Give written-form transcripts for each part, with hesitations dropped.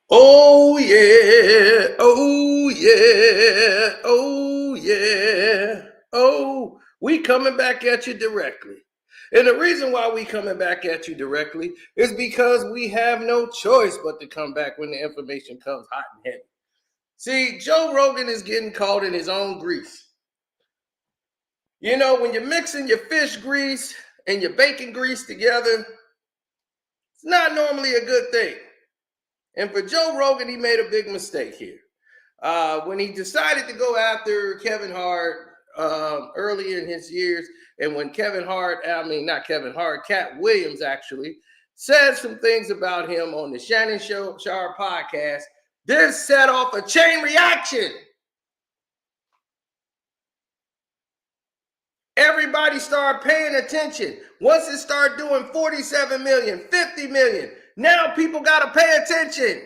Oh yeah, oh yeah, oh yeah, oh, we coming back at you directly. And the reason why we coming back at you directly is because we have no choice but to come back when the information comes hot and heavy. See, Joe Rogan is getting caught in his own grease. You know, when you're mixing your fish grease and your bacon grease together, it's not normally a good thing. And for Joe Rogan, he made a big mistake here. When he decided to go after Kevin Hart early in his years, and when Katt Williams actually said some things about him on the Shannon Sharp podcast, this set off a chain reaction. Everybody started paying attention. Once it started doing 47 million, 50 million, now people got to pay attention.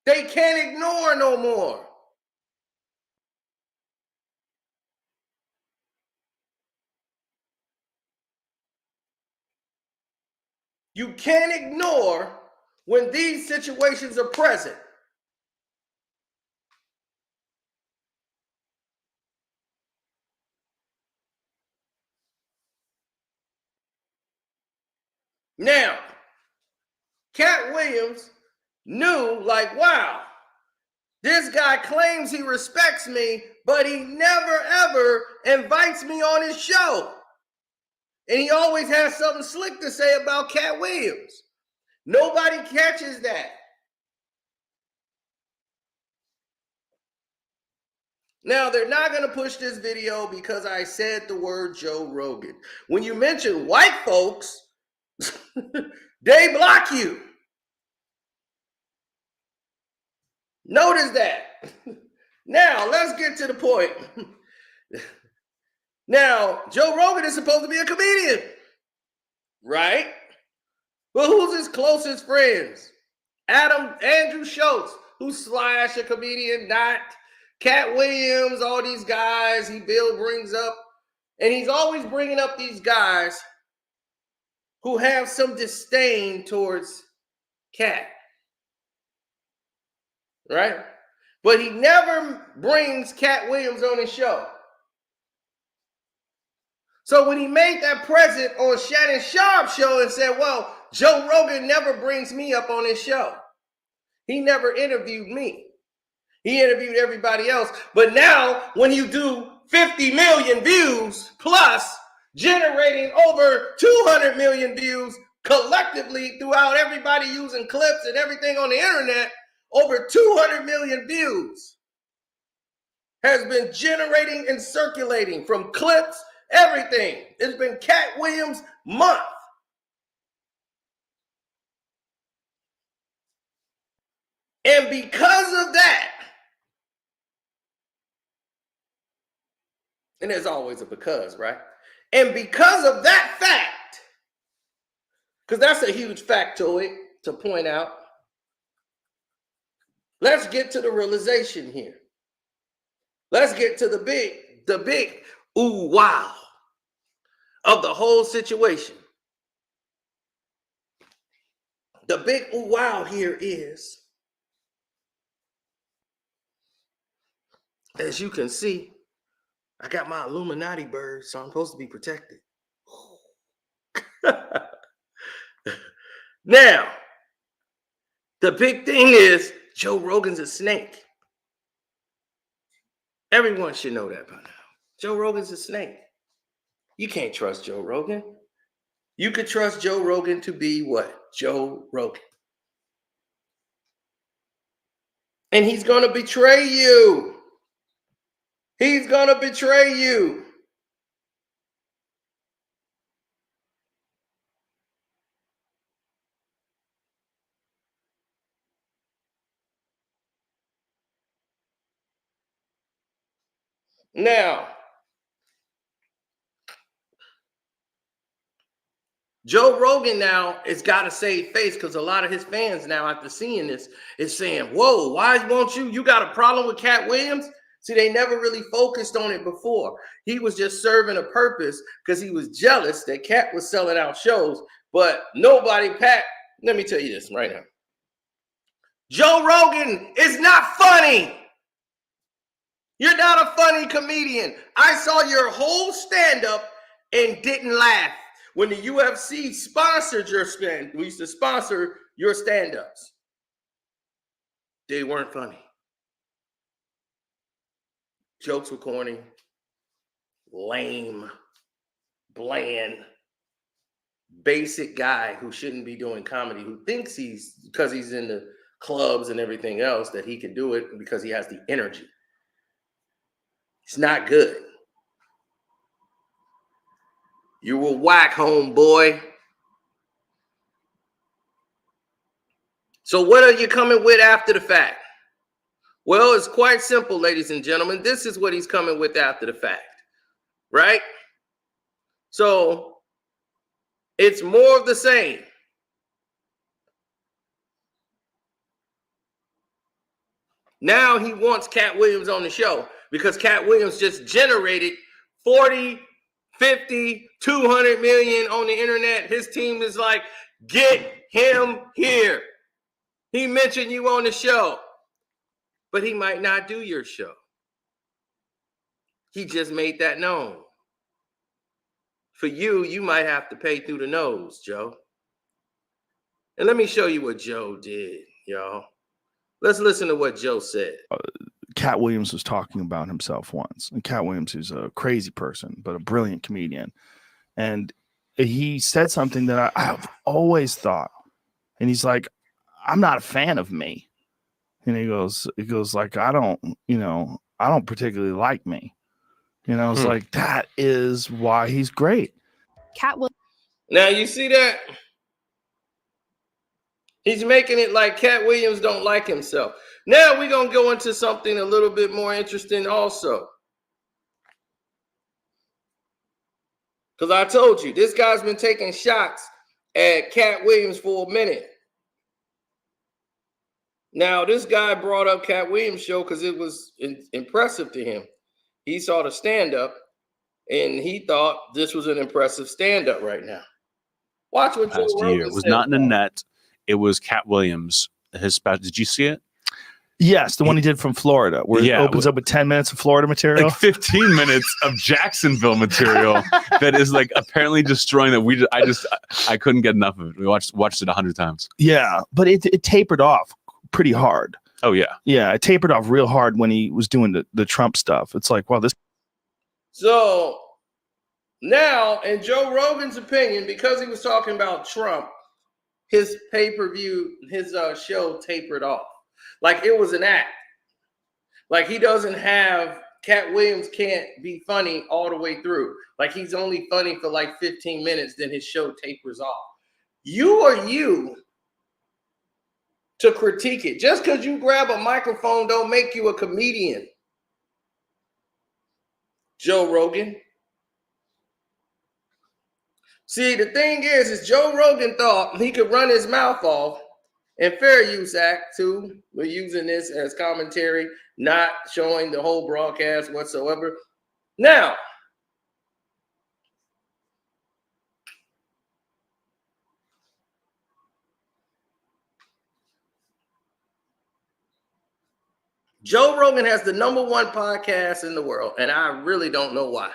They can't ignore no more. You can't ignore when these situations are present. Now, Katt Williams knew, like, wow, this guy claims he respects me, but he never ever invites me on his show. And he always has something slick to say about Katt Williams. Nobody catches that. Now, they're not going to push this video because I said the word Joe Rogan. When you mention white folks, they block you. Notice that. Now, let's get to the point. Now, Joe Rogan is supposed to be a comedian, right? But who's his closest friends? Andrew Schultz, who's slash a comedian, not Katt Williams, all these guys Bill brings up. And he's always bringing up these guys who have some disdain towards Katt, right? But he never brings Katt Williams on his show. So when he made that present on Shannon Sharp's show and said, well, Joe Rogan never brings me up on his show. He never interviewed me. He interviewed everybody else. But now when you do 50 million views plus generating over 200 million views collectively throughout everybody using clips and everything on the internet, over 200 million views has been generating and circulating from clips, everything. It's been Katt Williams' month. And because of that, and there's always a because, right? And because of that fact, because that's a huge factoid to point out, let's get to the realization here. Let's get to the big ooh wow of the whole situation. The big ooh wow here is, as you can see, I got my Illuminati bird, so I'm supposed to be protected. Now, the big thing is Joe Rogan's a snake. Everyone should know that by now. Joe Rogan's a snake. You can't trust Joe Rogan. You could trust Joe Rogan to be what? Joe Rogan. And he's going to betray you. He's going to betray you. Now, Joe Rogan now has got to save face because a lot of his fans now, after seeing this, is saying, whoa, why won't you got a problem with Katt Williams? See, they never really focused on it before. He was just serving a purpose because he was jealous that Katt was selling out shows, but nobody Let me tell you this right now. Joe Rogan is not funny. You're not a funny comedian. I saw your whole stand-up and didn't laugh. When the UFC sponsored your stand, we used to sponsor your stand-ups. They weren't funny. Jokes were corny, lame, bland, basic guy who shouldn't be doing comedy, who thinks because he's in the clubs and everything else, that he can do it because he has the energy. It's not good. You were whack, homeboy. So what are you coming with after the fact? Well, it's quite simple, ladies and gentlemen. This is what he's coming with after the fact, right? So it's more of the same. Now he wants Katt Williams on the show because Katt Williams just generated 40, 50, 200 million on the internet. His team is like, get him here. He mentioned you on the show, but he might not do your show. He just made that known. For you, you might have to pay through the nose, Joe. And let me show you what Joe did, y'all. Let's listen to what Joe said. Katt Williams was talking about himself once. And Katt Williams is a crazy person, but a brilliant comedian. And he said something that I've always thought. And he's like, I'm not a fan of me. And he goes like, I don't particularly like me. It's like, that is why he's great. Katt Williams. Now you see that? He's making it like Katt Williams don't like himself. Now we're going to go into something a little bit more interesting also. Because I told you, this guy's been taking shots at Katt Williams for a minute. Now, this guy brought up Katt Williams' show because it was impressive to him. He saw the stand-up, and he thought this was an impressive stand-up right now. Watch what Joe Rogan It was not in the net. It was Katt Williams. His special. Did you see it? Yes, the one he did from Florida, where it opens up with 10 minutes of Florida material. Like 15 minutes of Jacksonville material that is like apparently destroying that. I couldn't get enough of it. We watched it 100 times. Yeah, but it tapered off pretty hard. Oh, yeah. Yeah, it tapered off real hard when he was doing the Trump stuff. It's like, wow, this. So now, in Joe Rogan's opinion, because he was talking about Trump, his pay-per-view, his show tapered off. Like it was an act. Like he doesn't have, Katt Williams can't be funny all the way through. Like he's only funny for like 15 minutes, then his show tapers off. You are you to critique it. Just because you grab a microphone don't make you a comedian. Joe Rogan. See, the thing is Joe Rogan thought he could run his mouth off, and Fair Use Act too. We're using this as commentary, not showing the whole broadcast whatsoever. Now, Joe Rogan has the #1 podcast in the world, and I really don't know why.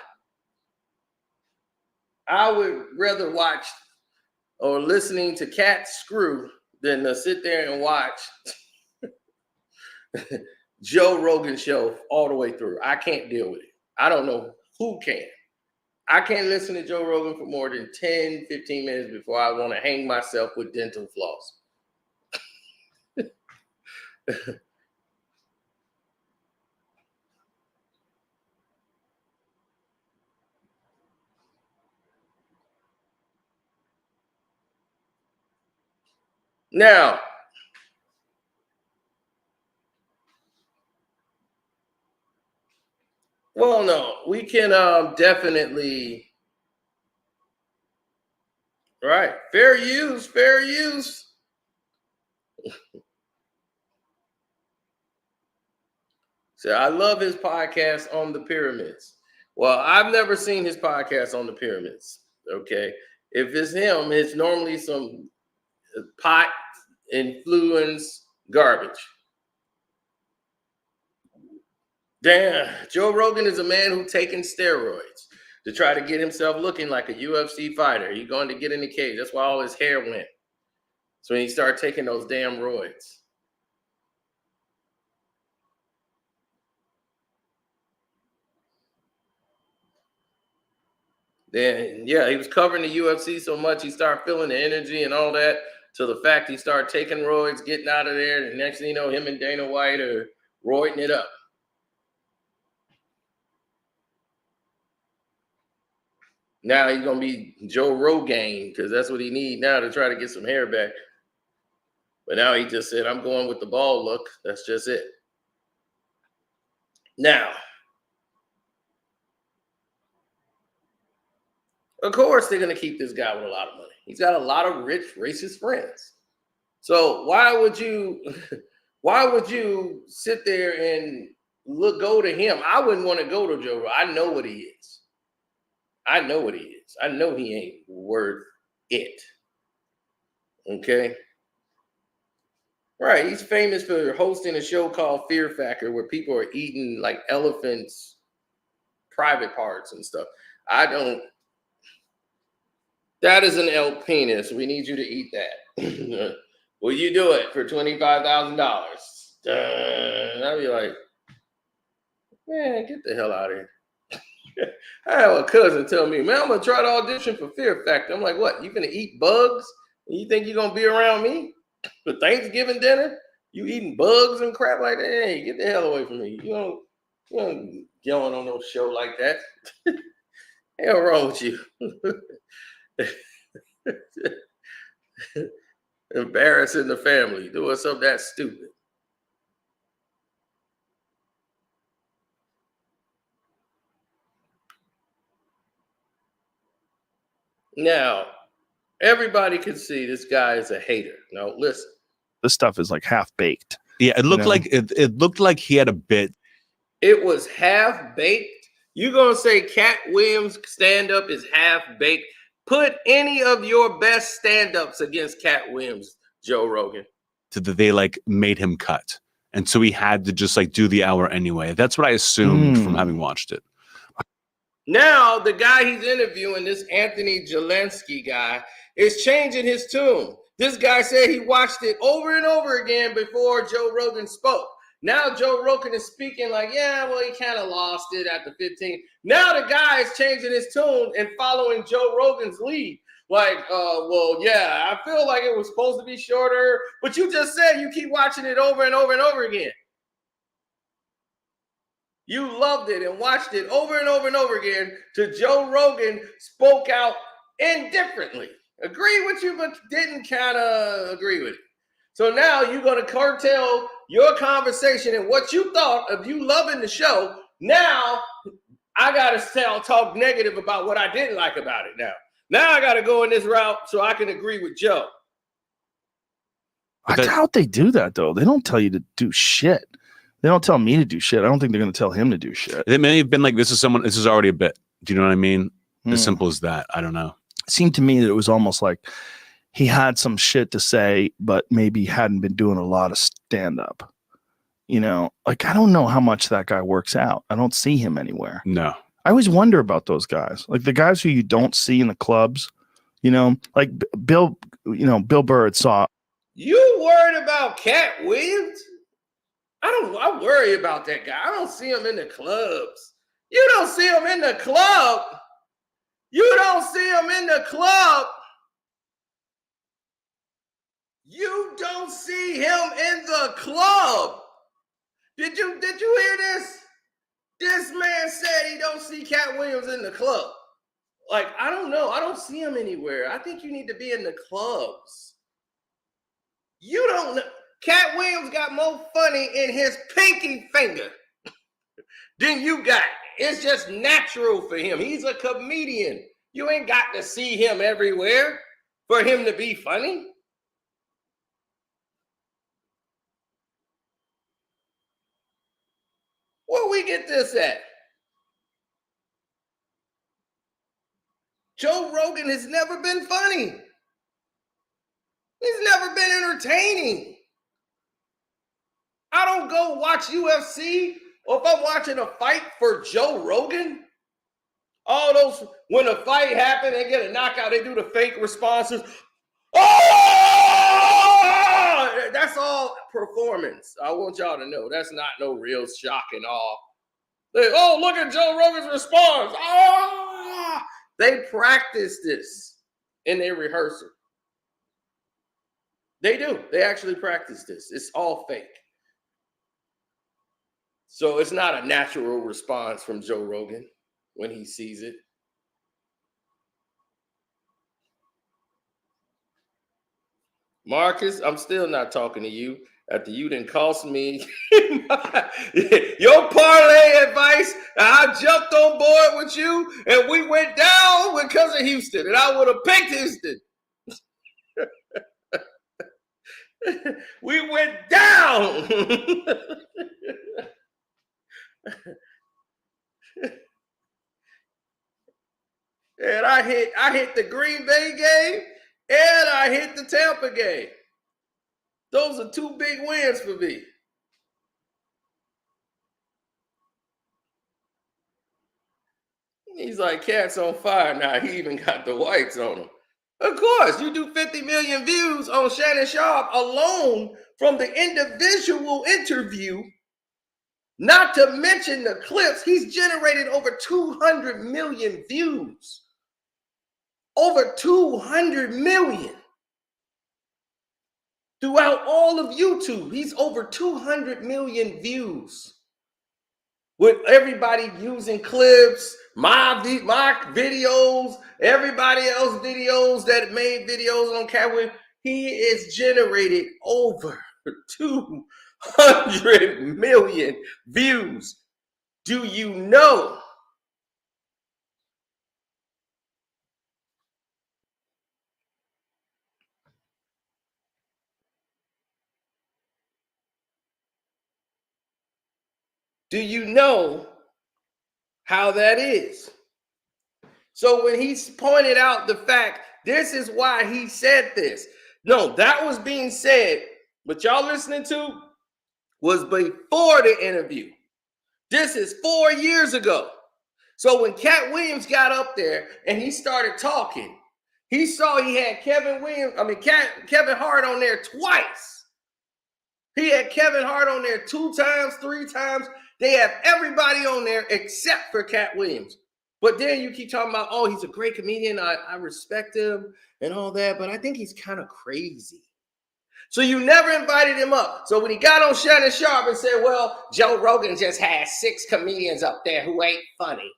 I would rather watch or listening to Cat Screw than to sit there and watch Joe Rogan show all the way through. I can't deal with it. I don't know who can. I can't listen to Joe Rogan for more than 10, 15 minutes before I want to hang myself with dental floss. Now, well, no, we can definitely, right, fair use. So I love his podcast on the pyramids. Well, I've never seen his podcast on the pyramids, okay? If it's him, it's normally some pot influence garbage. Damn, Joe Rogan is a man who's taking steroids to try to get himself looking like a UFC fighter. He's going to get in the cage. That's why all his hair went. So when he started taking those damn roids. Then, yeah, he was covering the UFC so much, he started feeling the energy and all that, to the fact he started taking roids, getting out of there. The next thing you know, him and Dana White are roiding it up. Now he's going to be Joe Rogan because that's what he needs now to try to get some hair back. But now he just said, I'm going with the ball look. That's just it. Now, of course, they're going to keep this guy with a lot of money. He's got a lot of rich, racist friends. So why would you sit there and go to him? I wouldn't want to go to Joe. I know what he is. I know what he is. I know he ain't worth it. Okay? Right. He's famous for hosting a show called Fear Factor where people are eating like elephants' private parts and stuff. That is an elk penis. We need you to eat that. Will you do it for $25,000? I'd be like, man, get the hell out of here. I have a cousin tell me, man, I'm going to try to audition for Fear Factor. I'm like, what? You going to eat bugs? And you think you're going to be around me for Thanksgiving dinner? You eating bugs and crap like that? Hey, get the hell away from me. You don't going on no show like that. Hell wrong with you? Embarrassing the family, doing something that stupid. Now, everybody can see this guy is a hater. Now, listen. This stuff is like half baked. Yeah, it looked like it looked like he had a bit. It was half baked. You gonna say Katt Williams stand-up is half baked? Put any of your best stand-ups against Katt Williams, Joe Rogan. They like made him cut, and so he had to just like do the hour anyway. That's what I assumed from having watched it. Now the guy he's interviewing, this Anthony Jelensky guy, is changing his tune. This guy said he watched it over and over again before Joe Rogan spoke. Now Joe Rogan is speaking like, yeah, well, he kind of lost it at the 15. Now the guy is changing his tune and following Joe Rogan's lead. Like, well, yeah, I feel like it was supposed to be shorter, but you just said you keep watching it over and over and over again. You loved it and watched it over and over and over again till Joe Rogan spoke out indifferently. Agree with you, but didn't kind of agree with it. So now you're going to curtail your conversation and what you thought of you loving the show. Now I got to talk negative about what I didn't like about it now. Now I got to go in this route so I can agree with Joe. I doubt they do that, though. They don't tell you to do shit. They don't tell me to do shit. I don't think they're going to tell him to do shit. It may have been like, this is already a bit. Do you know what I mean? As simple as that. I don't know. It seemed to me that it was almost like he had some shit to say, but maybe hadn't been doing a lot of stand-up. You know, like, I don't know how much that guy works out. I don't see him anywhere. No. I always wonder about those guys. Like the guys who you don't see in the clubs, you know, like Bill Burr saw. You worried about Katt Williams? I worry about that guy. I don't see him in the clubs. You don't see him in the club. You don't see him in the club. You don't see him in the club. Did you hear this? This man said he don't see Katt Williams in the club. Like, I don't know. I don't see him anywhere. I think you need to be in the clubs. You don't know. Katt Williams got more funny in his pinky finger than you got. It's just natural for him. He's a comedian. You ain't got to see him everywhere for him to be funny. Where we get this at? Joe Rogan has never been funny. He's never been entertaining. I don't go watch UFC, or if I'm watching a fight for Joe Rogan, all those, when a fight happens, they get a knockout, they do the fake responses. Oh! That's all performance. I want y'all to know that's not no real shock and awe. Oh, look at Joe Rogan's response. Oh! They practice this in their rehearsal. They do. They actually practice this. It's all fake. So it's not a natural response from Joe Rogan when he sees it. Marcus, I'm still not talking to you after you didn't cost me your parlay advice. I jumped on board with you and we went down because of Houston, and I would have picked Houston. We went down. And I hit the Green Bay game and I hit the Tampa game. Those are two big wins for me. He's like, Katt's on fire now. He even got the whites on him. Of course, you do 50 million views on Shannon Sharp alone from the individual interview, not to mention the clips. He's generated over 200 million views. Over 200 million. Throughout all of YouTube, he's over 200 million views. With everybody using clips, my videos, everybody else videos that made videos on Katt Williams, he is generated over 200 million views. Do you know? Do you know how that is? So when he's pointed out the fact, this is why he said this. No, that was being said. What y'all listening to was before the interview. This is 4 years ago. So when Katt Williams got up there and he started talking, he saw he had Kevin Hart on there twice. He had Kevin Hart on there 2 times, 3 times. They have everybody on there except for Katt Williams. But then you keep talking about, oh, he's a great comedian. I respect him and all that, but I think he's kind of crazy. So you never invited him up. So when he got on Shannon Sharp and said, well, Joe Rogan just has 6 comedians up there who ain't funny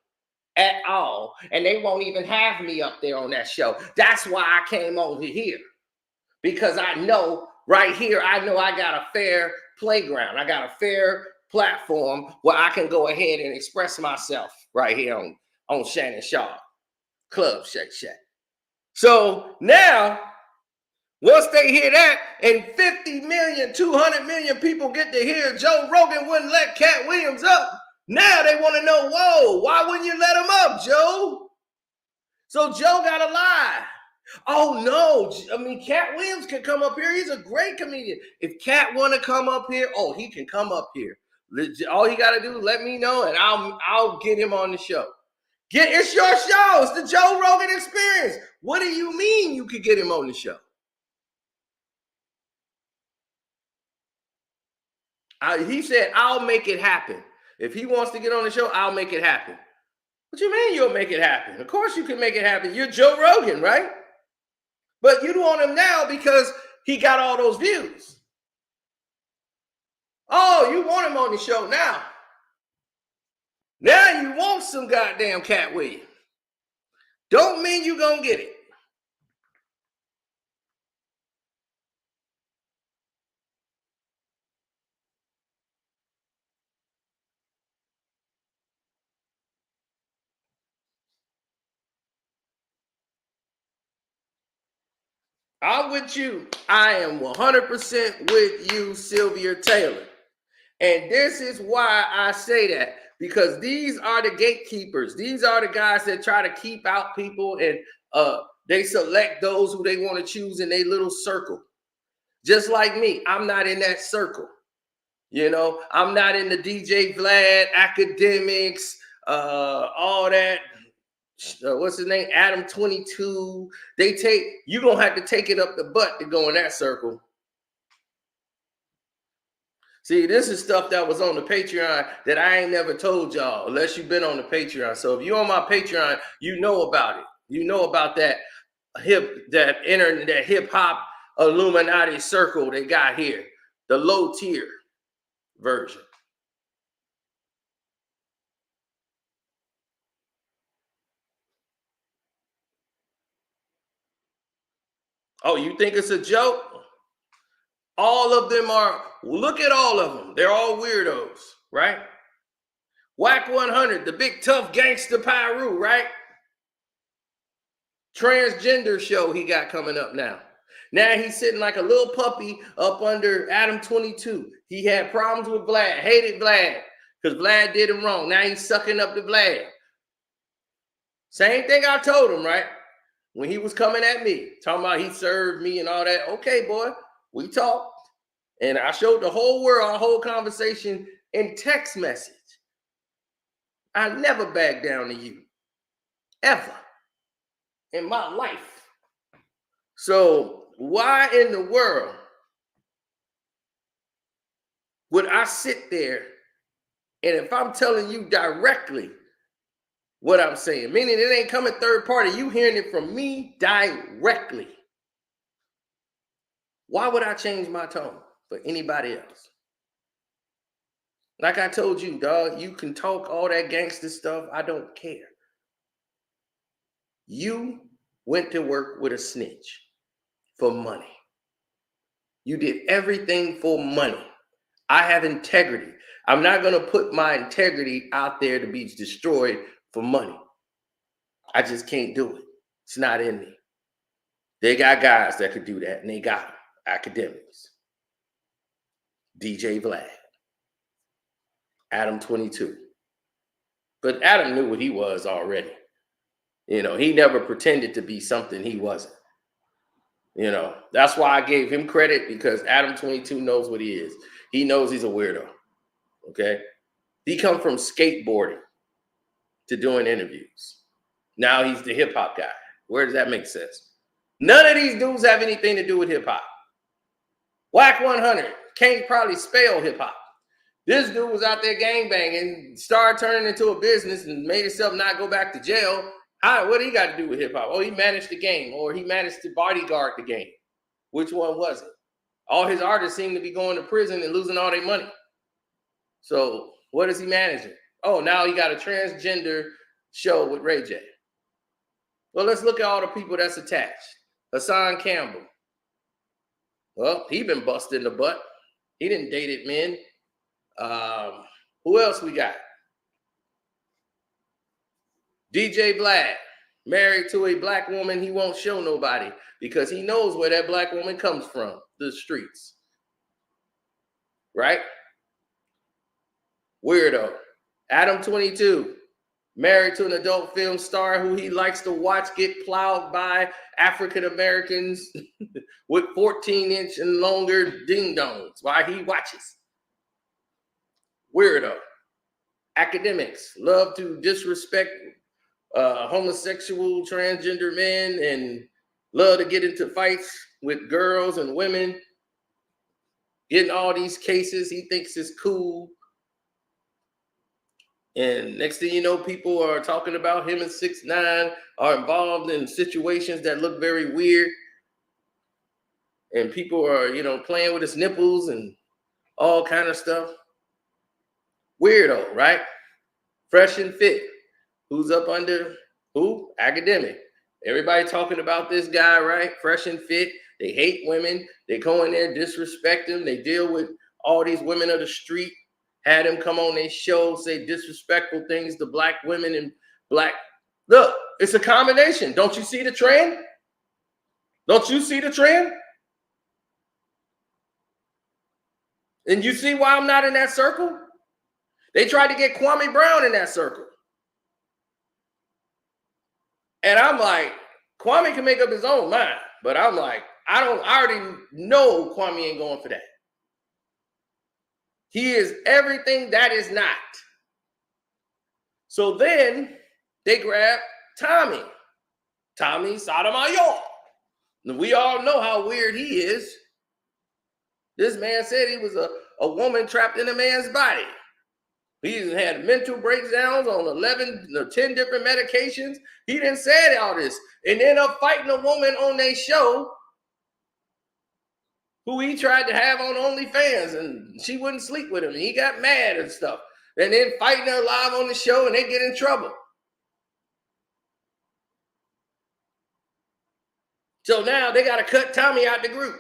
at all, and they won't even have me up there on that show. That's why I came over here. Because I know right here, I know I got a fair playground. I got a fair platform where I can go ahead and express myself right here on Shannon Sharp, Club Shake Shack. So now, once they hear that, and 50 million, 200 million people get to hear Joe Rogan wouldn't let Katt Williams up, now they want to know, whoa, why wouldn't you let him up, Joe? So Joe got to lie. Oh, no. I mean, Katt Williams can come up here. He's a great comedian. If Katt want to come up here, oh, he can come up here. All he got to do is let me know, and I'll get him on the show. It's your show. It's the Joe Rogan Experience. What do you mean you could get him on the show? He said, I'll make it happen. If he wants to get on the show, I'll make it happen. What you mean you'll make it happen? Of course you can make it happen. You're Joe Rogan, right? But you want him now because he got all those views. Oh, you want him on the show now. Now you want some goddamn Katt Williams. Don't mean you gonna get it. I'm with you. I am 100% with you, Sylvia Taylor. And this is why I say that, because these are the gatekeepers. These are the guys that try to keep out people, and they select those who they want to choose in their little circle. Just like me, I'm not in that circle. You know, I'm not in the DJ Vlad, academics, all that. What's his name? Adam 22. You're going to have to take it up the butt to go in that circle. See, this is stuff that was on the Patreon that I ain't never told y'all, unless you've been on the Patreon. So if you're on my Patreon, you know about it. You know about that hip hop Illuminati circle they got here, the low tier version. Oh, you think it's a joke? All of them are, look at all of them. They're all weirdos, right? Whack 100, the big tough gangster Pyru, right? Transgender show he got coming up now. Now he's sitting like a little puppy up under Adam 22. He had problems with Vlad, hated Vlad, because Vlad did him wrong. Now he's sucking up to Vlad. Same thing I told him, right? When he was coming at me, talking about he served me and all that. Okay, boy, we talked. And I showed the whole world our whole conversation in text message. I never back down to you, ever, in my life. So why in the world would I sit there and if I'm telling you directly what I'm saying, meaning it ain't coming third party, you hearing it from me directly, why would I change my tone for anybody else? Like I told you, dog, you can talk all that gangster stuff. I don't care. You went to work with a snitch for money. You did everything for money. I have integrity. I'm not going to put my integrity out there to be destroyed for money. I just can't do it. It's not in me. They got guys that could do that, and they got them. Academics. DJ Vlad. Adam 22. But Adam knew what he was already. You know, he never pretended to be something he wasn't. You know, that's why I gave him credit, because Adam 22 knows what he is. He knows he's a weirdo. Okay? He come from skateboarding to doing interviews. Now he's the hip hop guy. Where does that make sense? None of these dudes have anything to do with hip hop. Whack 100 can't probably spell hip hop. This dude was out there gangbanging, started turning into a business and made himself not go back to jail. What do he got to do with hip hop? Oh, he managed the game, or he managed to bodyguard the game. Which one was it? All his artists seem to be going to prison and losing all their money. So what is he managing? Oh, now he got a transgender show with Ray J. Well, let's look at all the people that's attached. Hassan Campbell. Well, he been busted in the butt. He didn't dated men. Who else we got? DJ Vlad, married to a black woman he won't show nobody because he knows where that black woman comes from, the streets. Right? Weirdo. Adam 22, married to an adult film star who he likes to watch get plowed by African Americans with 14-inch and longer ding-dongs while he watches. Weirdo. Academics love to disrespect homosexual, transgender men and love to get into fights with girls and women. Getting all these cases he thinks is cool. And next thing you know, people are talking about him and 6ix9ine are involved in situations that look very weird. And people are, you know, playing with his nipples and all kind of stuff. Weirdo, right? Fresh and Fit. Who's up under who? Academic. Everybody talking about this guy, right? Fresh and Fit. They hate women. They go in there, disrespect them. They deal with all these women of the street. Had him come on their show, say disrespectful things to black women and black. Look, it's a combination. Don't you see the trend? Don't you see the trend? And you see why I'm not in that circle? They tried to get Kwame Brown in that circle. And I'm like, Kwame can make up his own mind. But I'm like, I already know Kwame ain't going for that. He is everything that is not. So then they grab Tommy Sotomayor. And we all know how weird he is. This man said he was a woman trapped in a man's body. He had mental breakdowns on 11 or 10 different medications. He didn't say all this. And ended up fighting a woman on their show who he tried to have on OnlyFans, and she wouldn't sleep with him. And he got mad and stuff. And then fighting her live on the show, and they get in trouble. So now they got to cut Tommy out the group.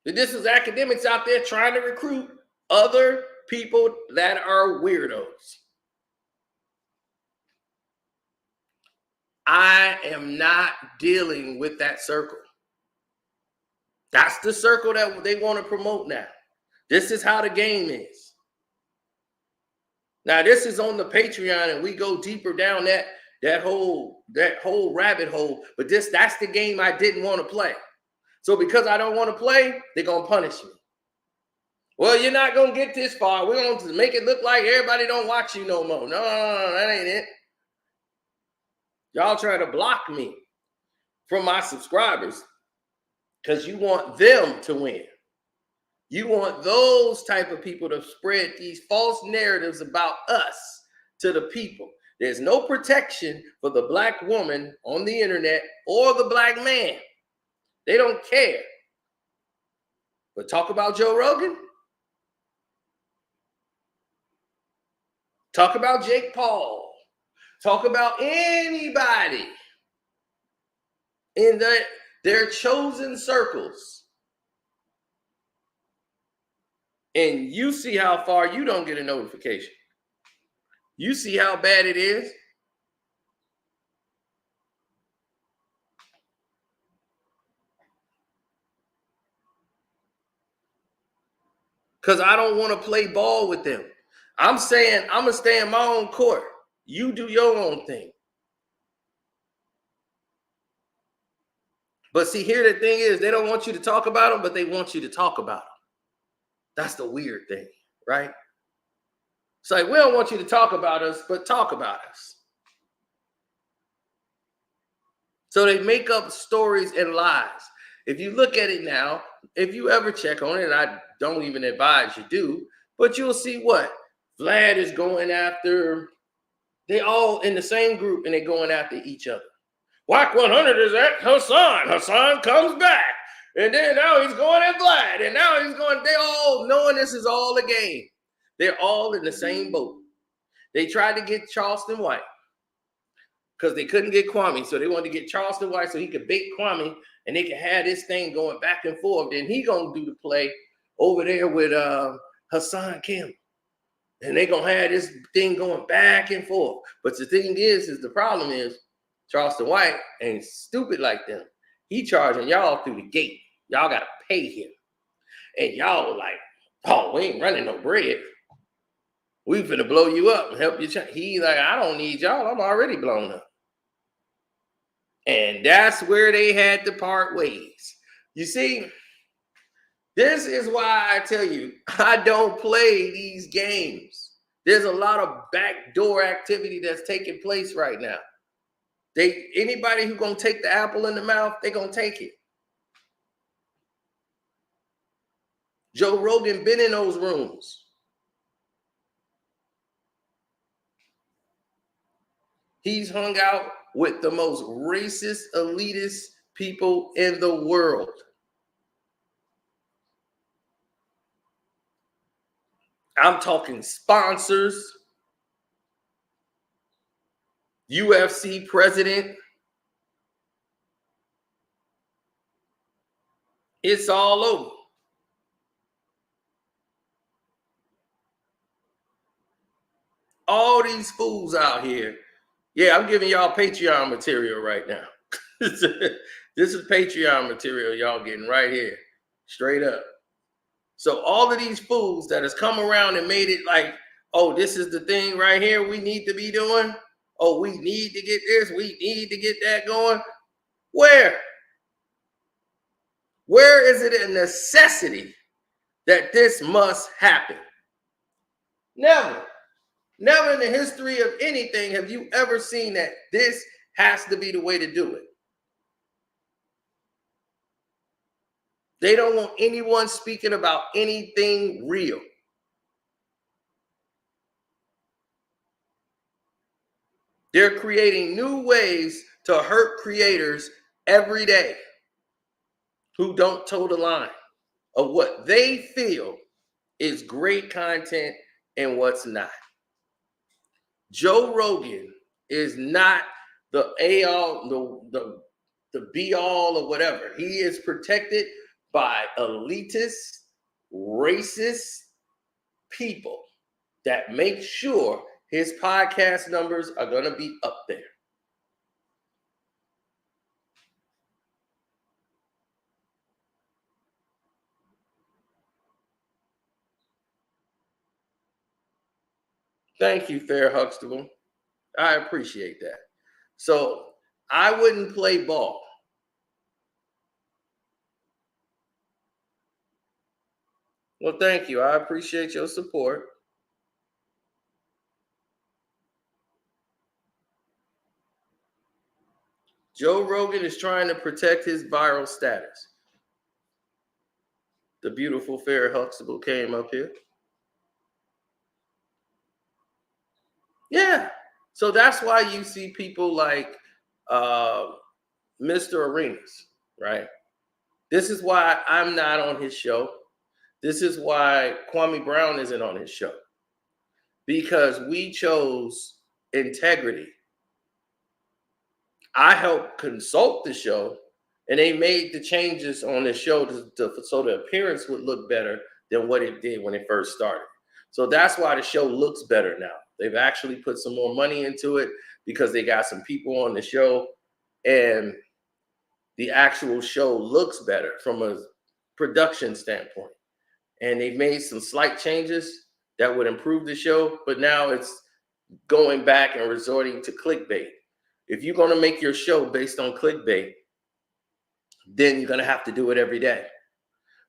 But this is academics out there trying to recruit other people that are weirdos. I am not dealing with that circle. That's the circle that they want to promote now. This is how the game is. Now, this is on the Patreon, and we go deeper down that whole rabbit hole. But that's the game I didn't want to play. So because I don't want to play, they're going to punish me. Well, you're not going to get this far. We're going to make it look like everybody don't watch you no more. No, that ain't it. Y'all trying to block me from my subscribers because you want them to win. You want those type of people to spread these false narratives about us to the people. There's no protection for the black woman on the internet or the black man. They don't care. But talk about Joe Rogan. Talk about Jake Paul. Talk about anybody in their chosen circles. And you see how far you don't get a notification. You see how bad it is. Because I don't want to play ball with them. I'm saying I'm going to stay in my own court. You do your own thing. But see, here the thing is, they don't want you to talk about them, but they want you to talk about them. That's the weird thing, right? It's like, we don't want you to talk about us, but talk about us. So they make up stories and lies. If you look at it now, if you ever check on it, and I don't even advise you do, but you'll see what? Vlad is going after, they all in the same group and they're going after each other. Whack 100 is at Hassan. Hassan comes back. And then now he's going at Vlad. And now he's going, they all knowing this is all a game. They're all in the same boat. They tried to get Charleston White because they couldn't get Kwame. So they wanted to get Charleston White so he could bait Kwame and they could have this thing going back and forth. Then he going to do the play over there with Hassan Kim. And they going to have this thing going back and forth. But the thing is the problem is Charleston White ain't stupid like them. He charging y'all through the gate. Y'all got to pay him. And y'all like, oh, we ain't running no bread. We finna blow you up and help you. He like, I don't need y'all. I'm already blown up. And that's where they had to part ways. You see, this is why I tell you, I don't play these games. There's a lot of backdoor activity that's taking place right now. Anybody who's going to take the apple in the mouth, they're going to take it. Joe Rogan been in those rooms. He's hung out with the most racist, elitist people in the world. I'm talking sponsors, UFC president. It's all over. All these fools out here. Yeah, I'm giving y'all Patreon material right now. This is Patreon material y'all getting right here. Straight up. So all of these fools that has come around and made it like, oh, this is the thing right here we need to be doing. Oh, we need to get this. We need to get that going. Where? Where is it a necessity that this must happen? Never. Never in the history of anything have you ever seen that this has to be the way to do it. They don't want anyone speaking about anything real. They're creating new ways to hurt creators every day who don't toe the line of what they feel is great content and what's not. Joe Rogan is not the all, the be all or whatever. He is protected by elitist, racist people that make sure his podcast numbers are going to be up there. Thank you, Fair Huxtable. I appreciate that. So I wouldn't play ball. Well, thank you. I appreciate your support. Joe Rogan is trying to protect his viral status. The beautiful Fair Huxtable came up here. Yeah. So that's why you see people like Mr. Arenas, right? This is why I'm not on his show. This is why Kwame Brown isn't on his show. Because we chose integrity. I helped consult the show, and they made the changes on the show so the appearance would look better than what it did when it first started. So that's why the show looks better now. They've actually put some more money into it because they got some people on the show, and the actual show looks better from a production standpoint. And they've made some slight changes that would improve the show, but now it's going back and resorting to clickbait. If you're going to make your show based on clickbait, then you're going to have to do it every day.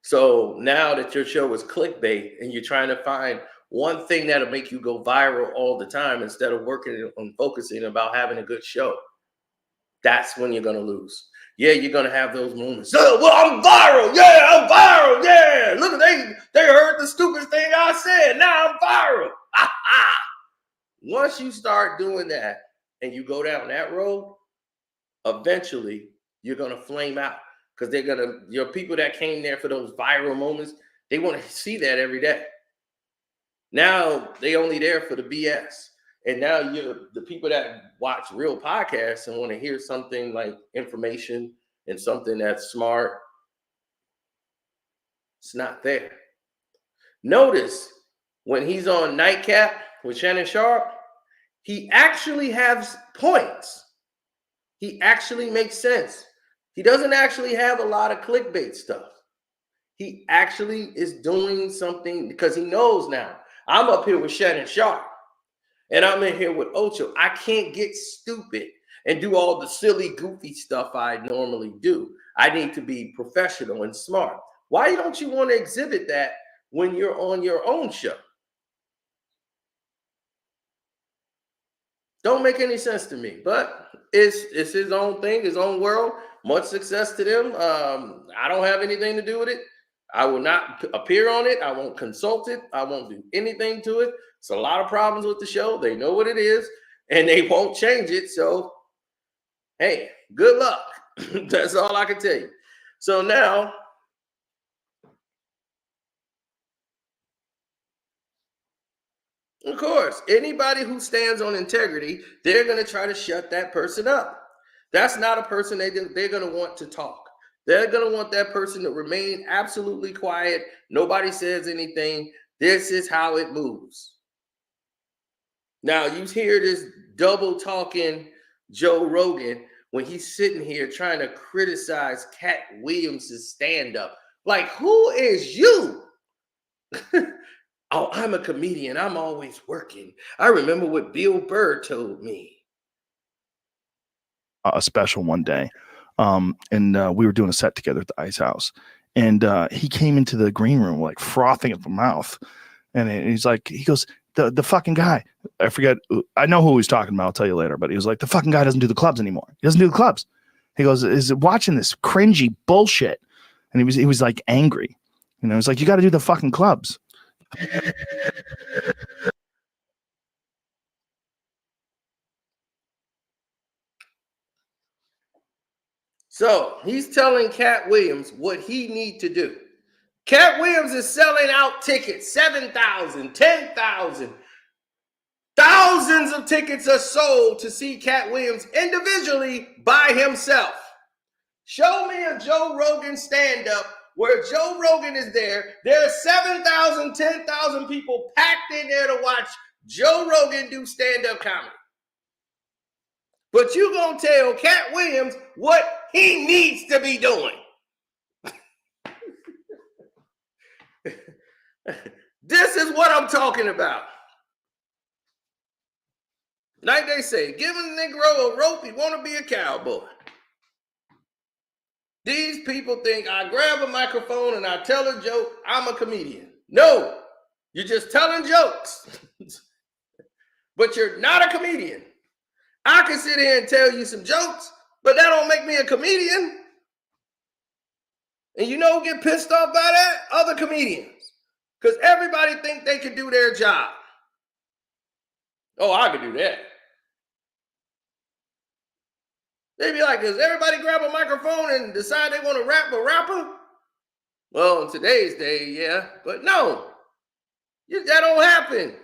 So now that your show is clickbait and you're trying to find one thing that'll make you go viral all the time instead of working on focusing about having a good show, that's when you're going to lose. Yeah, you're going to have those moments. Oh, well, I'm viral. Yeah, I'm viral. Yeah. Look, they heard the stupidest thing I said. Now I'm viral. Once you start doing that and you go down that road, eventually you're going to flame out because your people that came there for those viral moments, they want to see that every day. Now they only there for the BS. And now the people that watch real podcasts and want to hear something like information and something that's smart, it's not there. Notice when he's on Nightcap with Shannon Sharp, he actually has points. He actually makes sense. He doesn't actually have a lot of clickbait stuff. He actually is doing something because he knows now. I'm up here with Shannon Sharp. And I'm in here with Ocho. I can't get stupid and do all the silly, goofy stuff I normally do. I need to be professional and smart. Why don't you want to exhibit that when you're on your own show? Don't make any sense to me, but it's his own thing, his own world. Much success to them. I don't have anything to do with it. I will not appear on it. I won't consult it. I won't do anything to it. It's a lot of problems with the show. They know what it is, and they won't change it. So, hey, good luck. That's all I can tell you. So now, of course, anybody who stands on integrity, they're going to try to shut that person up. That's not a person they're going to want to talk. They're going to want that person to remain absolutely quiet. Nobody says anything. This is how it moves. Now, you hear this double talking Joe Rogan when he's sitting here trying to criticize Katt Williams' stand-up. Like, who is you? Oh, I'm a comedian. I'm always working. I remember what Bill Burr told me. A special one day. and we were doing a set together at the Ice House, and he came into the green room like frothing at the mouth, and he's like, he goes, the fucking guy, I forget, I know who he's talking about, I'll tell you later, but he was like, the fucking guy doesn't do the clubs anymore. He doesn't do the clubs. He goes, is watching this cringy bullshit, and he was like angry, you know. He's like, you got to do the fucking clubs. So he's telling Katt Williams what he need to do. Katt Williams is selling out tickets, 7,000, 10,000. Thousands of tickets are sold to see Katt Williams individually by himself. Show me a Joe Rogan stand-up where Joe Rogan is there. There are 7,000, 10,000 people packed in there to watch Joe Rogan do stand-up comedy. But you gonna tell Katt Williams what he needs to be doing. This is what I'm talking about. Like they say, give a Negro a rope, he want to be a cowboy. These people think I grab a microphone and I tell a joke, I'm a comedian. No, you're just telling jokes. But you're not a comedian. I can sit here and tell you some jokes, but that don't make me a comedian. And you know who get pissed off by that? Other comedians. Because everybody think they can do their job. Oh, I can do that. They be like, does everybody grab a microphone and decide they want to rap a rapper? Well, in today's day, yeah. But no, that don't happen.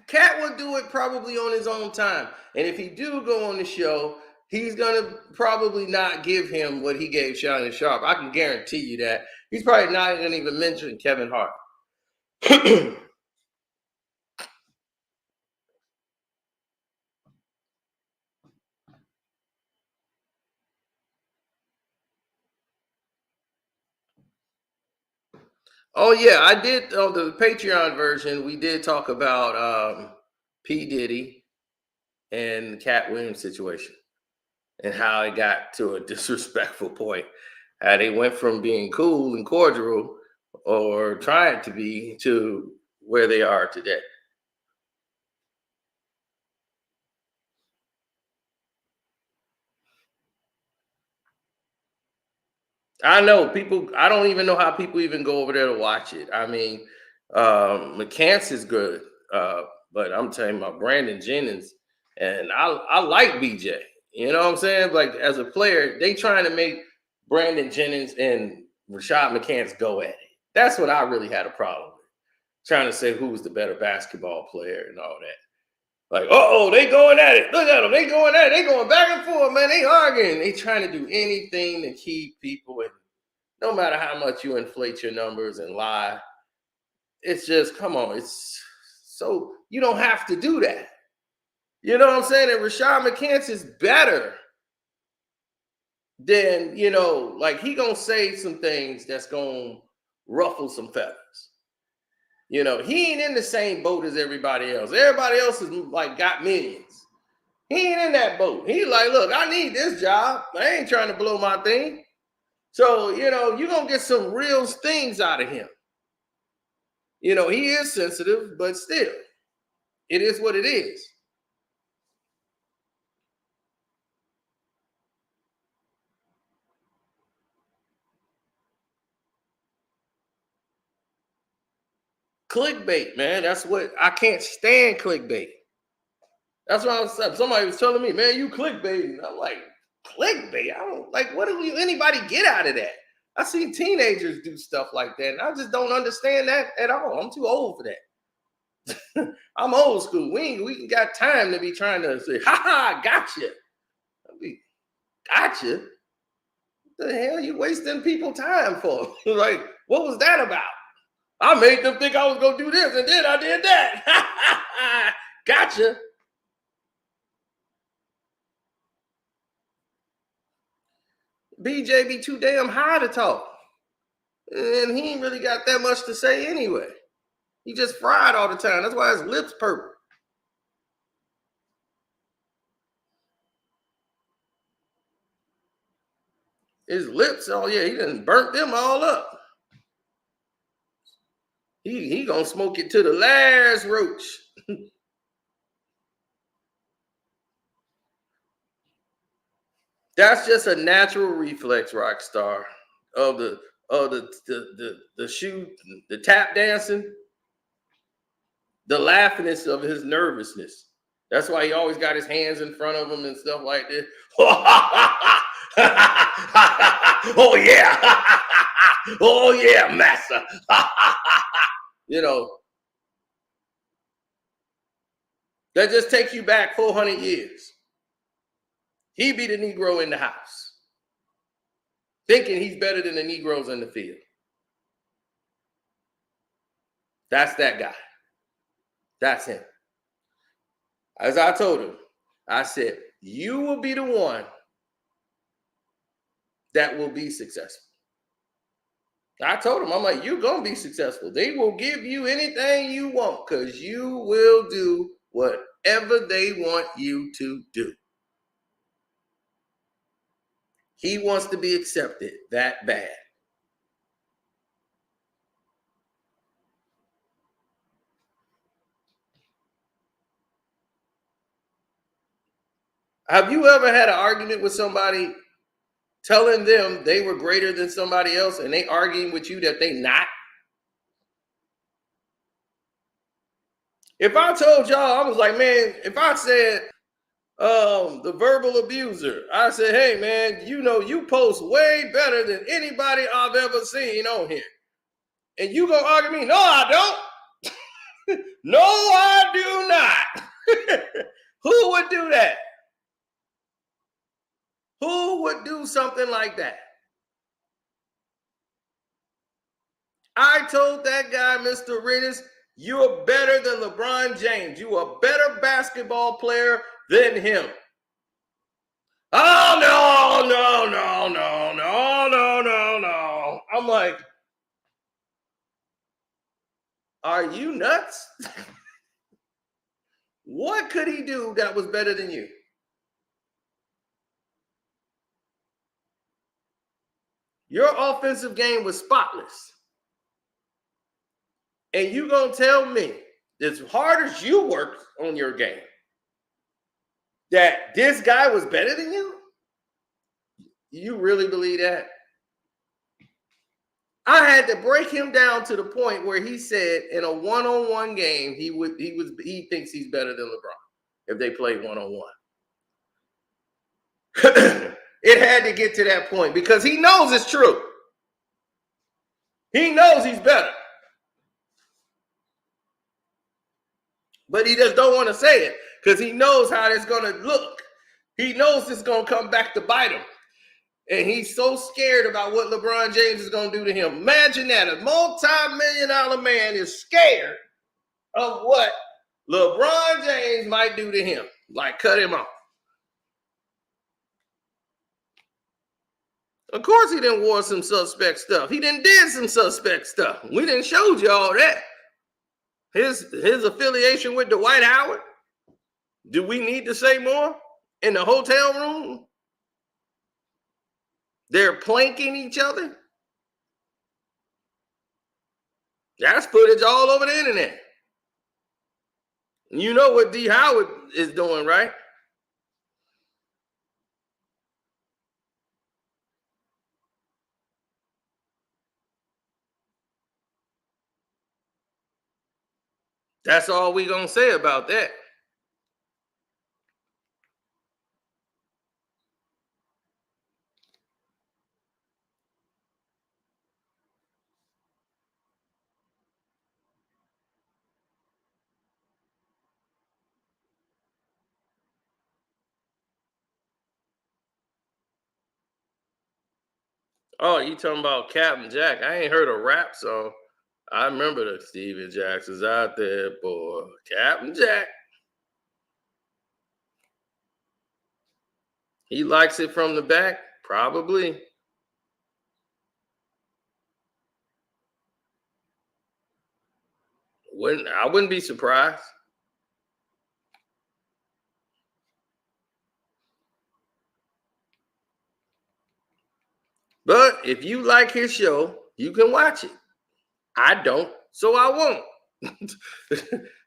Katt will do it probably on his own time. And if he do go on the show, he's going to probably not give him what he gave Shannon Sharp. I can guarantee you that. He's probably not going to even mention Kevin Hart. Oh, yeah, I did. On the Patreon version, we did talk about P. Diddy and the Katt Williams situation and how it got to a disrespectful point. How they went from being cool and cordial or trying to be to where they are today. I know people, I don't even know how people even go over there to watch it. I mean, McCants is good, but I'm telling you about Brandon Jennings, and I like BJ. You know what I'm saying? Like, as a player, they trying to make Brandon Jennings and Rashad McCants go at it. That's what I really had a problem with. Trying to say who was the better basketball player and all that. Like, they going at it. Look at them. They going at it. They going back and forth, man. They arguing. They trying to do anything to keep people in. No matter how much you inflate your numbers and lie, it's just, come on. It's so, you don't have to do that. You know what I'm saying? And Rashad McCants is better than, like, he gonna say some things that's gonna ruffle some feathers. He ain't in the same boat as everybody else. Everybody else is like got millions. He ain't in that boat. He like, look, I need this job. I ain't trying to blow my thing. So, you're going to get some real things out of him. He is sensitive, but still, it is what it is. Clickbait, man. That's what, I can't stand clickbait. That's what I was saying. Somebody was telling me, man, you clickbaiting. I'm like, clickbait? I don't, like, what do anybody get out of that? I see teenagers do stuff like that, and I just don't understand that at all. I'm too old for that. I'm old school. We ain't got time to be trying to say, ha, gotcha. Gotcha. What the hell you wasting people time for? Like, what was that about? I made them think I was going to do this, and then I did that. Gotcha. BJ be too damn high to talk. And he ain't really got that much to say anyway. He just fried all the time. That's why his lips purple. His lips, oh yeah, he done burnt them all up. He gonna smoke it to the last roach. That's just a natural reflex, rock star, of the shoe, the tap dancing, the laughiness of his nervousness. That's why he always got his hands in front of him and stuff like this. Oh yeah, oh yeah, massa. You know, that just takes you back 400 years. He be the Negro in the house, thinking he's better than the Negroes in the field. That's that guy. That's him. As I told him, I said, you will be the one that will be successful. I told him, I'm like, you're going to be successful. They will give you anything you want because you will do whatever they want you to do. He wants to be accepted that bad. Have you ever had an argument with somebody telling them they were greater than somebody else and they arguing with you that they not? If I told y'all, I was like, man, if I said the verbal abuser, I said, hey man, you know you post way better than anybody I've ever seen on here. And you gonna argue me? No, I don't. No, I do not. Who would do that? Who would do something like that? I told that guy, Mr. Rittis, you're better than LeBron James. You're a better basketball player than him. Oh, no, no, no, no, no, no, no, no. I'm like, are you nuts? What could he do that was better than you? Your offensive game was spotless. And you gonna tell me, as hard as you worked on your game, that this guy was better than you? You really believe that? I had to break him down to the point where he said in a one-on-one game, he thinks he's better than LeBron if they play one-on-one. It had to get to that point because he knows it's true. He knows he's better. But he just don't want to say it because he knows how it's going to look. He knows it's going to come back to bite him. And he's so scared about what LeBron James is going to do to him. Imagine that. A multi-million-dollar man is scared of what LeBron James might do to him. Like cut him off. Of course he done wore some suspect stuff. He done did some suspect stuff. We done showed you all that. His affiliation with Dwight Howard. Do we need to say more? In the hotel room? They're planking each other. That's footage all over the internet. You know what D. Howard is doing, right? That's all we gonna say about that. Oh, you talking about Captain Jack? I ain't heard a rap song. I remember the Steven Jackson's out there, boy. Captain Jack. He likes it from the back, probably. I wouldn't be surprised. But if you like his show, you can watch it. I don't, so I won't.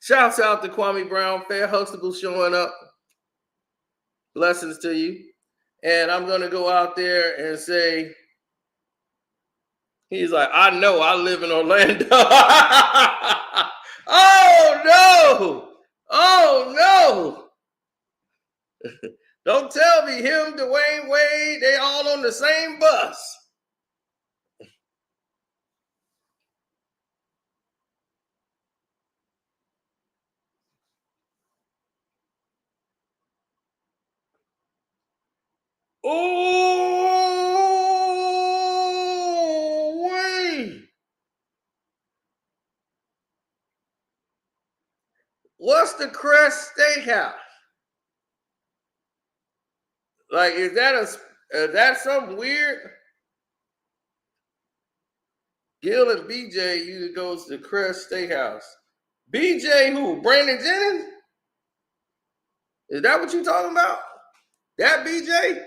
Shouts out to Kwame Brown, Fair Huxtable showing up. Blessings to you. And I'm going to go out there and say, he's like, I know, I live in Orlando. Oh, no. Oh, no. Don't tell me him, Dwayne Wade, they all on the same bus. Oh, wait. What's the Crest Steakhouse? Like, is that something weird? Gil and BJ usually goes to Crest Steakhouse. BJ who? Brandon Jennings? Is that what you talking about? That BJ?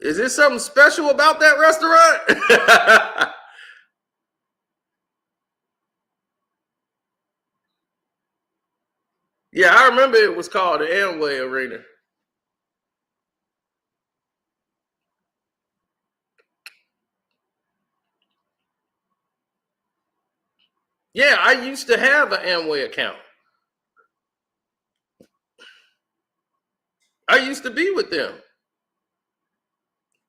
Is there something special about that restaurant? Yeah, I remember it was called the Amway Arena. Yeah, I used to have an Amway account. I used to be with them.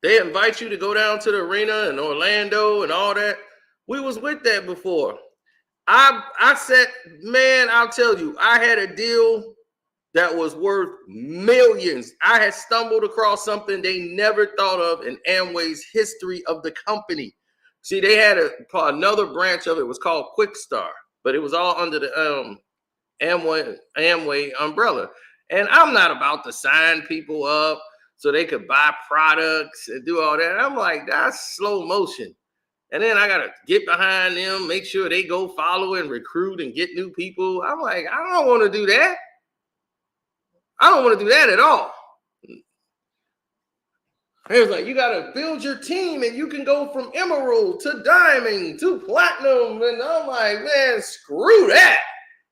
They invite you to go down to the arena in Orlando and all that. We was with that before. I said, man, I'll tell you, I had a deal that was worth millions. I had stumbled across something they never thought of in Amway's history of the company. See, they had another branch of it was called Quickstar, but it was all under the Amway umbrella. And I'm not about to sign people up so they could buy products and do all that. I'm like, that's slow motion. And then I got to get behind them, make sure they go follow and recruit and get new people. I'm like, I don't want to do that. I don't want to do that at all. It was like, you got to build your team and you can go from emerald to diamond to platinum. And I'm like, man, screw that.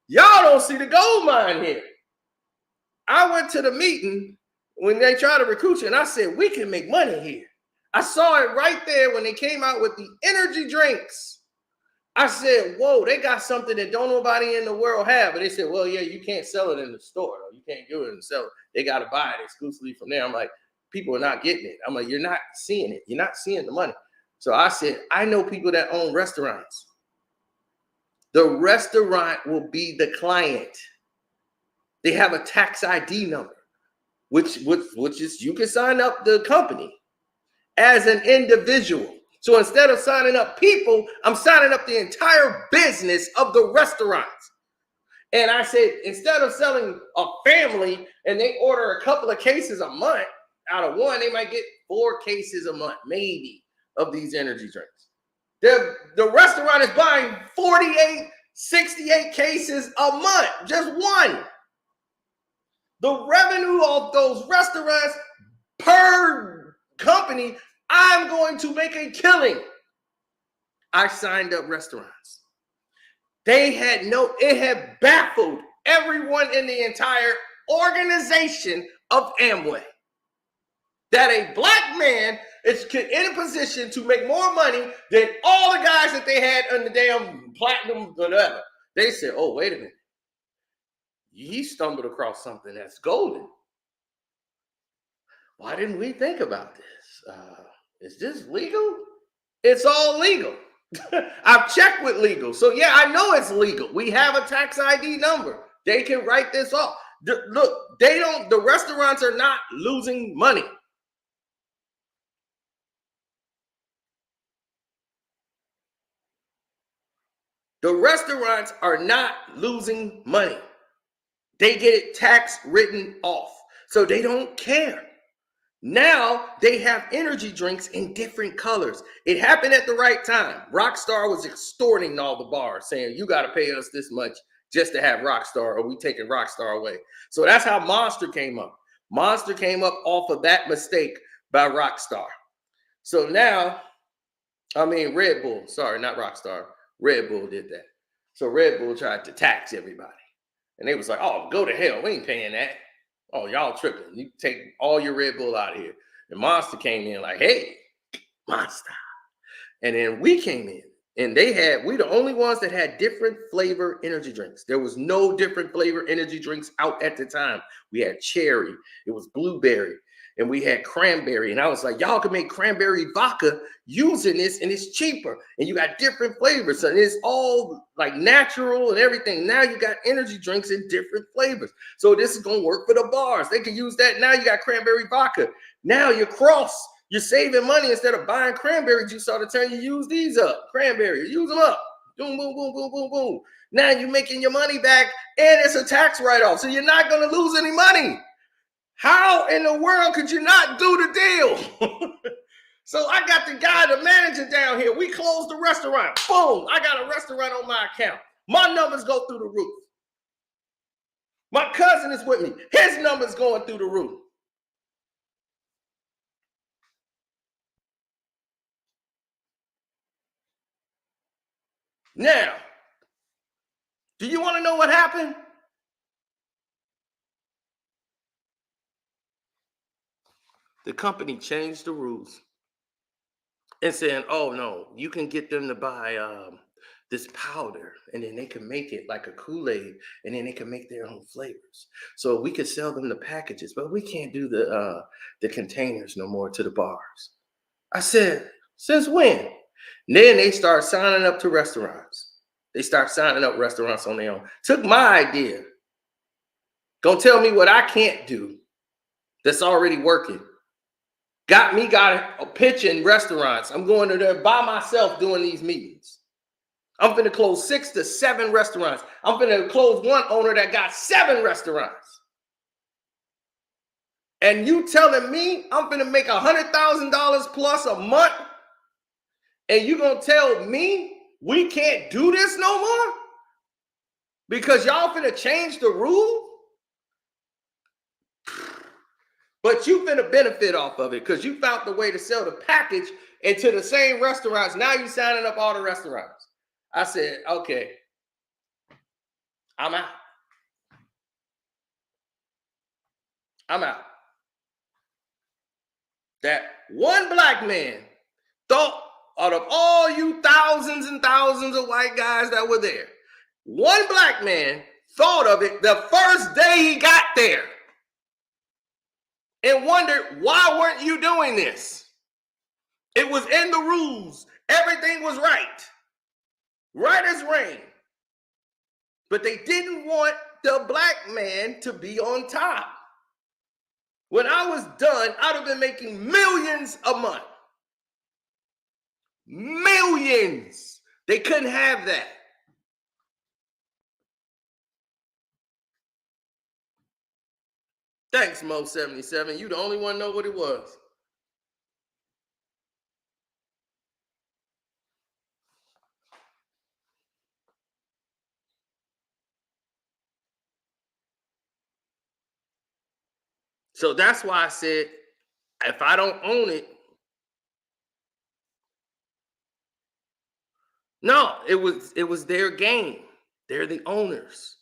Y'all don't see the gold mine here. I went to the meeting when they tried to recruit you and I said, we can make money here. I saw it right there when they came out with the energy drinks. I said, whoa, they got something that don't nobody in the world have. And they said, well, yeah, you can't sell it in the store. You can't do it and sell it. They got to buy it exclusively from there. I'm like, people are not getting it. I'm like, you're not seeing it. You're not seeing the money. So I said, I know people that own restaurants. The restaurant will be the client. They have a tax ID number, which is you can sign up the company as an individual. So instead of signing up people, I'm signing up the entire business of the restaurants. And I said, instead of selling a family and they order a couple of cases a month, out of one, they might get 4 cases a month, maybe, of these energy drinks. The restaurant is buying 48, 68 cases a month, just one. The revenue of those restaurants per company, I'm going to make a killing. I signed up restaurants. It had baffled everyone in the entire organization of Amway that a black man is in a position to make more money than all the guys that they had on the damn platinum, whatever. They said, oh, wait a minute. He stumbled across something that's golden. Why didn't we think about this? Is this legal? It's all legal. I've checked with legal. So yeah, I know it's legal. We have a tax ID number. They can write this off. Look, the restaurants are not losing money. The restaurants are not losing money. They get it tax written off. So they don't care. Now they have energy drinks in different colors. It happened at the right time. Rockstar was extorting all the bars, saying you got to pay us this much just to have Rockstar, or we taking Rockstar away. So that's how Monster came up. Monster came up off of that mistake by Rockstar. So now, Red Bull. Sorry, not Rockstar. Red Bull did that. So Red Bull tried to tax everybody, and they was like, "Oh, go to hell. We ain't paying that. Oh, y'all tripping. You take all your Red Bull out of here." And Monster came in like, "Hey, Monster." And then we came in, and we the only ones that had different flavor energy drinks. There was no different flavor energy drinks out at the time. We had cherry, it was blueberry, and we had cranberry. And I was like, y'all can make cranberry vodka using this, and it's cheaper. And you got different flavors, and it's all like natural and everything. Now you got energy drinks in different flavors. So this is gonna work for the bars. They can use that. Now you got cranberry vodka. Now you're saving money. Instead of buying cranberry juice all the time, you use these up. Cranberry, use them up. Boom, boom, boom, boom, boom, boom. Now you're making your money back, and it's a tax write-off. So you're not going to lose any money. How in the world could you not do the deal? So I got the guy, the manager down here. We closed the restaurant. Boom, I got a restaurant on my account. My numbers go through the roof. My cousin is with me. His numbers going through the roof. Now, do you want to know what happened? The company changed the rules and saying, "Oh no, you can get them to buy this powder, and then they can make it like a Kool-Aid, and then they can make their own flavors. So we could sell them the packages, but we can't do the containers no more to the bars." I said, "Since when?" And then they start signing up to restaurants. They start signing up restaurants on their own. Took my idea. Gonna tell me what I can't do that's already working. Got a pitch in restaurants. I'm going to there by myself doing these meetings. I'm finna close 6 to 7 restaurants. I'm finna close one owner that got 7 restaurants. And you telling me I'm finna make $100,000 plus a month? And you gonna tell me we can't do this no more? Because y'all finna change the rule? But you finna benefit off of it because you found the way to sell the package into the same restaurants. Now you signing up all the restaurants. I said, okay, I'm out. I'm out. That one black man thought, out of all you thousands and thousands of white guys that were there, one black man thought of it the first day he got there and wondered, why weren't you doing this? It was in the rules. Everything was right. Right as rain. But they didn't want the black man to be on top. When I was done, I'd have been making millions a month. Millions. They couldn't have that. Thanks, Mo77. You the only one know what it was. So that's why I said, if I don't own it, no, it was their game. They're the owners.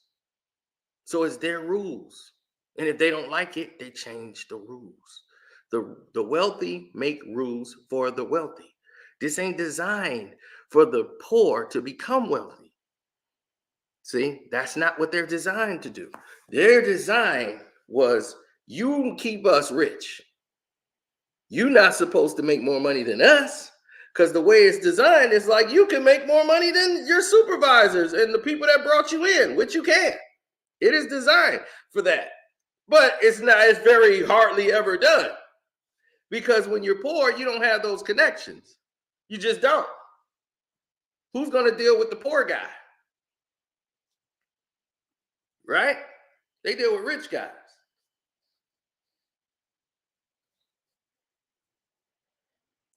So it's their rules. And if they don't like it, they change the rules. The wealthy make rules for the wealthy. This ain't designed for the poor to become wealthy. See, that's not what they're designed to do. Their design was, you keep us rich. You're not supposed to make more money than us, because the way it's designed is like you can make more money than your supervisors and the people that brought you in, which you can. It is designed for that. But it's very hardly ever done. Because when you're poor, you don't have those connections. You just don't. Who's going to deal with the poor guy? Right? They deal with rich guys.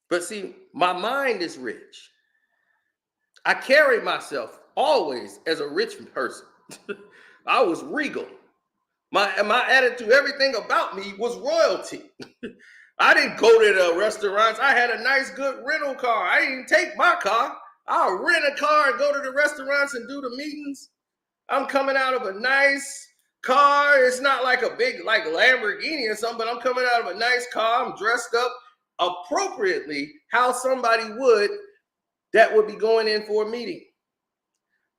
But see, my mind is rich. I carry myself always as a rich person. I was regal. My attitude, everything about me was royalty. I didn't go to the restaurants. I had a nice, good rental car. I didn't take my car. I'll rent a car and go to the restaurants and do the meetings. I'm coming out of a nice car. It's not like a big like Lamborghini or something, but I'm coming out of a nice car. I'm dressed up appropriately how somebody would that would be going in for a meeting.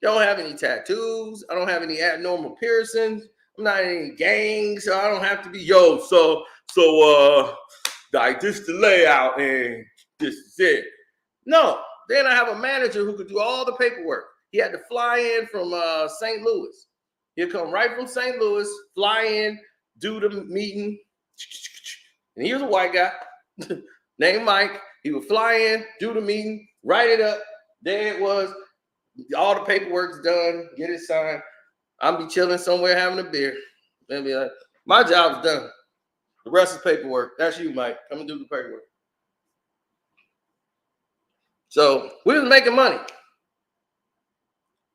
Don't have any tattoos. I don't have any abnormal piercings. I'm not in any gangs, so I don't have to be, like this the layout and this is it. No, then I have a manager who could do all the paperwork. He had to fly in from St. Louis. He'll come right from St. Louis, fly in, do the meeting. And he was a white guy named Mike. He would fly in, do the meeting, write it up. There it was. All the paperwork's done. Get it signed. I'll be chilling somewhere having a beer. And be like, my job's done. The rest is paperwork. That's you, Mike. Come and do the paperwork. So we was making money.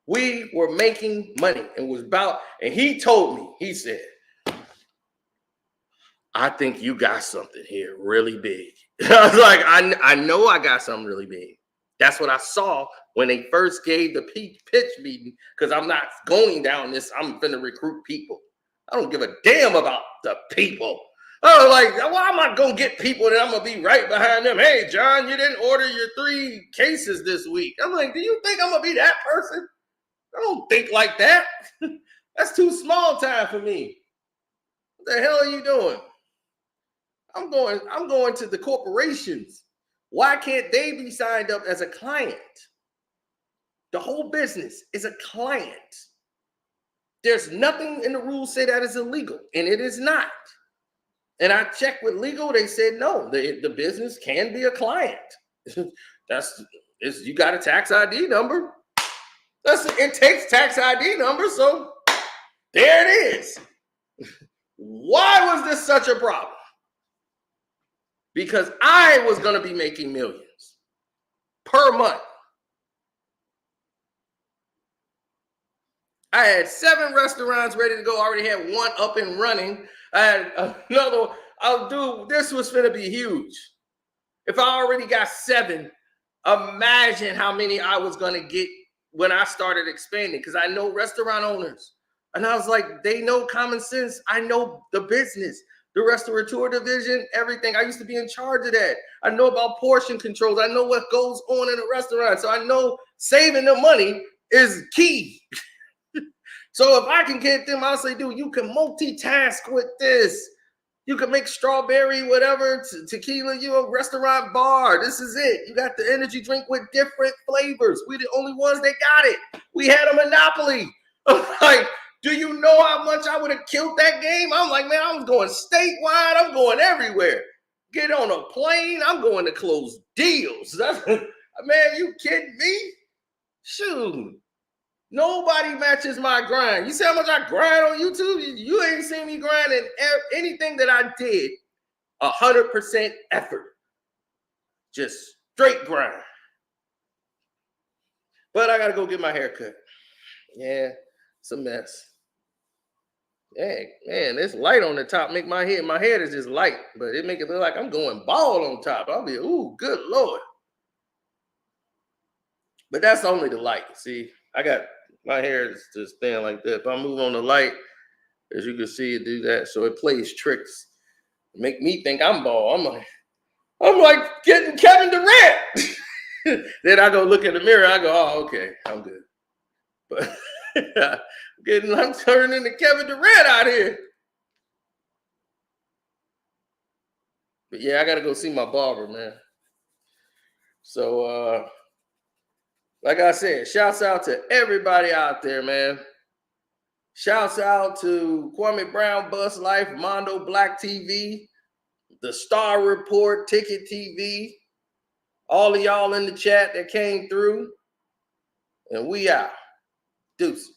We were making money. And he told me, he said, I think you got something here really big. I was like, I know I got something really big. That's what I saw when they first gave the pitch meeting, because I'm not going down this. I'm finna recruit people. I don't give a damn about the people. I was like, well, I'm not going to get people that I'm going to be right behind them. Hey, John, you didn't order your 3 cases this week. I'm like, do you think I'm going to be that person? I don't think like that. That's too small time for me. What the hell are you doing? I'm going to the corporations. Why can't they be signed up as a client? The whole business is a client. There's nothing in the rules say that is illegal, and it is not. And I checked with legal, they said no, the business can be a client. You got a tax ID number. It takes tax ID number, so there it is. Why was this such a problem? Because I was going to be making millions per month. I had 7 restaurants ready to go. I already had 1 up and running. I had another. This was going to be huge. If I already got 7, imagine how many I was going to get when I started expanding, because I know restaurant owners. And I was like, they know common sense. I know the business, the restaurateur division, everything. I used to be in charge of that. I know about portion controls. I know what goes on in a restaurant. So I know saving the money is key. So if I can get them, I'll say, dude, you can multitask with this. You can make strawberry, whatever, tequila, a restaurant bar. This is it. You got the energy drink with different flavors. We're the only ones that got it. We had a monopoly. I'm like, do you know how much I would have killed that game? I'm like, man, I was going statewide. I'm going everywhere. Get on a plane. I'm going to close deals. Man, you kidding me? Shoot. Nobody matches my grind. You see how much I grind on YouTube? You ain't seen me grinding anything that I did. 100% effort. Just straight grind. But I got to go get my hair cut. Yeah, it's a mess. Hey, man, this light on the top make my head is just light, but it make it look like I'm going bald on top. I'll be, ooh, good Lord. But that's only the light. See, my hair is just thin like that. If I move on the light, as you can see it do that. So it plays tricks. Make me think I'm bald. I'm like getting Kevin Durant. Then I go look in the mirror. I go, oh, okay, I'm good. But I'm turning into Kevin Durant out here. But yeah, I got to go see my barber, man. So, like I said, shouts out to everybody out there, man. Shouts out to Kwame Brown, Bus Life, Mondo Black TV, the Star Report, Ticket TV, all of y'all in the chat that came through. And we out. Deuces.